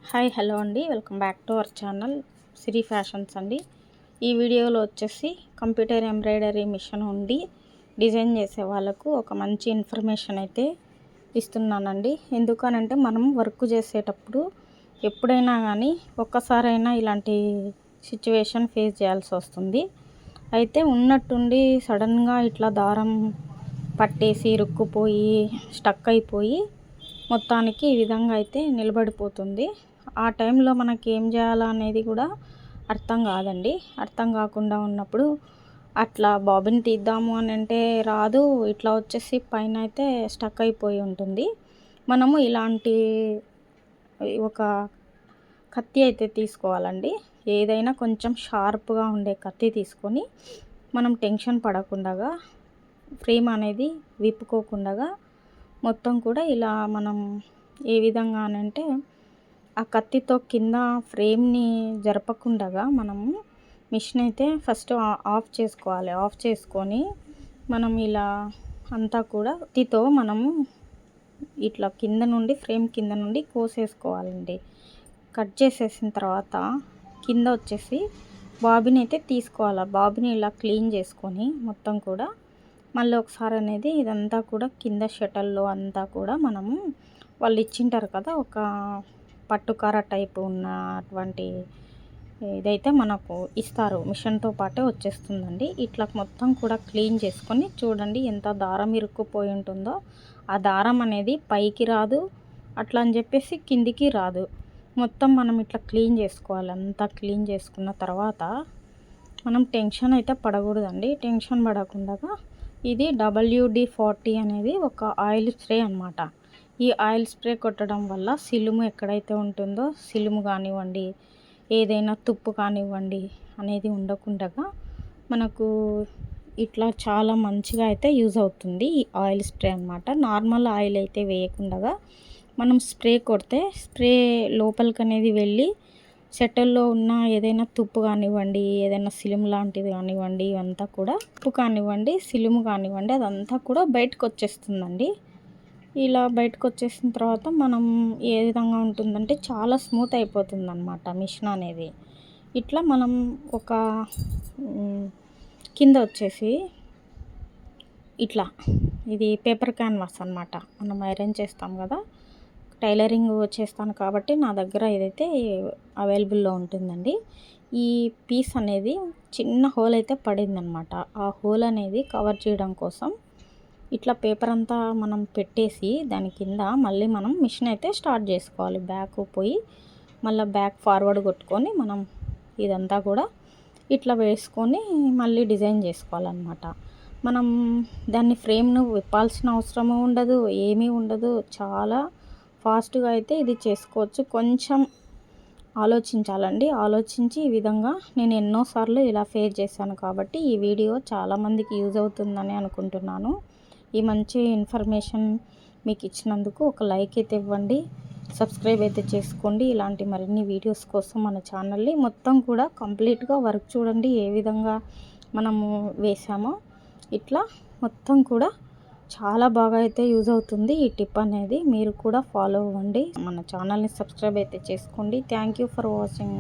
Hi hello అండి, welcome back to our channel Siri fashions అండి. ఈ వీడియోలో వచ్చేసి కంప్యూటర్ ఎంబ్రాయిడరీ మిషన్ ఉండి డిజైన్ చేసే వాళ్ళకు ఒక మంచి ఇన్ఫర్మేషన్ అయితే ఇస్తున్నానండి. ఎందుకనంటే మనం వర్క్ చేసేటప్పుడు ఎప్పుడైనా కానీ ఒక్కసారైనా ఇలాంటి సిచ్యువేషన్ ఫేస్ చేయాల్సి వస్తుంది. అయితే ఉన్నట్టుండి సడన్గా ఇట్లా దారం పట్టేసి ఇరుక్కుపోయి స్టక్ అయిపోయి మొత్తానికి ఈ విధంగా అయితే నిలబడిపోతుంది. ఆ టైంలో మనకి ఏం చేయాలా అనేది కూడా అర్థం కాదండి. అర్థం కాకుండా ఉన్నప్పుడు అట్లా బాబిన్ తీద్దాము అని అంటే రాదు, ఇట్లా వచ్చేసి పైన అయితే స్టక్ అయిపోయి ఉంటుంది. మనము ఇలాంటి ఒక కత్తి అయితే తీసుకోవాలండి. ఏదైనా కొంచెం షార్ప్గా ఉండే కత్తి తీసుకొని మనం టెన్షన్ పడకుండా ఫ్రేమ్ అనేది విప్పుకోకుండా మొత్తం కూడా ఇలా మనం ఏ విధంగా అనంటే ఆ కత్తితో కింద ఫ్రేమ్ని జరపకుండా మనము మిషన్ అయితే ఫస్ట్ ఆఫ్ చేసుకోవాలి. ఆఫ్ చేసుకొని మనం ఇలా అంతా కూడా కత్తితో మనము ఇట్లా కింద నుండి ఫ్రేమ్ కింద నుండి కోసేసుకోవాలండి. కట్ చేసేసిన తర్వాత కింద వచ్చేసి బాబిన్ అయితే తీసుకోవాలి. బాబిన్ ఇలా క్లీన్ చేసుకొని మొత్తం కూడా మళ్ళీ ఒకసారి అనేది ఇదంతా కూడా కింద షటల్లో అంతా కూడా మనము వాళ్ళు ఇచ్చింటారు కదా ఒక పట్టుకార టైపు ఉన్నటువంటి ఇదైతే మనకు ఇస్తారు, మిషన్తో పాటే వచ్చేస్తుందండి. ఇట్లా మొత్తం కూడా క్లీన్ చేసుకొని చూడండి ఎంత దారం ఇరుక్కుపోయి ఉంటుందో. ఆ దారం అనేది పైకి రాదు, అట్లా అని చెప్పేసి కిందికి రాదు. మొత్తం మనం ఇట్లా క్లీన్ చేసుకోవాలి. అంతా క్లీన్ చేసుకున్న తర్వాత మనం టెన్షన్ అయితే పడకూడదండి. టెన్షన్ పడకుండా ఇది WD-40 అనేది ఒక ఆయిల్ స్ప్రే అన్నమాట. ఈ ఆయిల్ స్ప్రే కొట్టడం వల్ల సిలుము ఎక్కడైతే ఉంటుందో సిలుము కానివ్వండి, ఏదైనా తుప్పు కానివ్వండి అనేది ఉండకుండా మనకు ఇట్లా చాలా మంచిగా అయితే యూజ్ అవుతుంది ఈ ఆయిల్ స్ప్రే అన్నమాట. నార్మల్ ఆయిల్ అయితే వేయకుండా మనం స్ప్రే కొడితే స్ప్రే లోపలికి అనేది వెళ్ళి సెటల్లో ఉన్న ఏదైనా తుప్పు కానివ్వండి, ఏదైనా సిలుము లాంటిది కానివ్వండి, ఇవంతా కూడా తుప్పు కానివ్వండి, సిలుము కానివ్వండి అదంతా కూడా బయటకు వచ్చేస్తుందండి. ఇలా బయటకు వచ్చేసిన తర్వాత మనం ఏ విధంగా ఉంటుందంటే చాలా స్మూత్ అయిపోతుంది అన్నమాట మిషన్ అనేది. ఇట్లా మనం ఒక కింద వచ్చేసి ఇట్లా ఇది పేపర్ క్యాన్వాస్ అన్నమాట. మనం ఐరన్ చేస్తాం కదా, టైలరింగ్ చేస్తాను కాబట్టి నా దగ్గర ఇదైతే అవైలబుల్లో ఉంటుందండి. ఈ పీస్ అనేది చిన్న హోల్ అయితే పడిందనమాట. ఆ హోల్ అనేది కవర్ చేయడం కోసం ఇట్లా పేపర్ అంతా మనం పెట్టేసి దాని కింద మళ్ళీ మనం మిషన్ అయితే స్టార్ట్ చేసుకోవాలి. బ్యాక్ పోయి మళ్ళీ బ్యాక్ ఫార్వర్డ్ కొట్టుకొని మనం ఇదంతా కూడా ఇట్లా వేసుకొని మళ్ళీ డిజైన్ చేసుకోవాలన్నమాట. మనం దాన్ని ఫ్రేమ్ను విప్పాల్సిన అవసరము ఉండదు, ఏమీ ఉండదు. చాలా ఫాస్ట్గా అయితే ఇది చేసుకోవచ్చు. కొంచెం ఆలోచించాలండి. ఆలోచించి ఈ విధంగా నేను ఎన్నోసార్లు ఇలా ఫేస్ చేశాను కాబట్టి ఈ వీడియో చాలామందికి యూజ్ అవుతుందని అనుకుంటున్నాను. ఈ మంచి ఇన్ఫర్మేషన్ మీకు ఇచ్చినందుకు ఒక లైక్ అయితే ఇవ్వండి, సబ్స్క్రైబ్ అయితే చేసుకోండి. ఇలాంటి మరిన్ని వీడియోస్ కోసం మన ఛానల్ని మొత్తం కూడా కంప్లీట్గా వర్క్ చూడండి ఏ విధంగా మనము వేసామో. ఇట్లా మొత్తం కూడా చాలా బాగా అయితే యూజ్ అవుతుంది ఈ టిప్ అనేది. మీరు కూడా ఫాలో అవ్వండి, మన ఛానల్ని సబ్స్క్రైబ్ అయితే చేసుకోండి. Thank you for watching.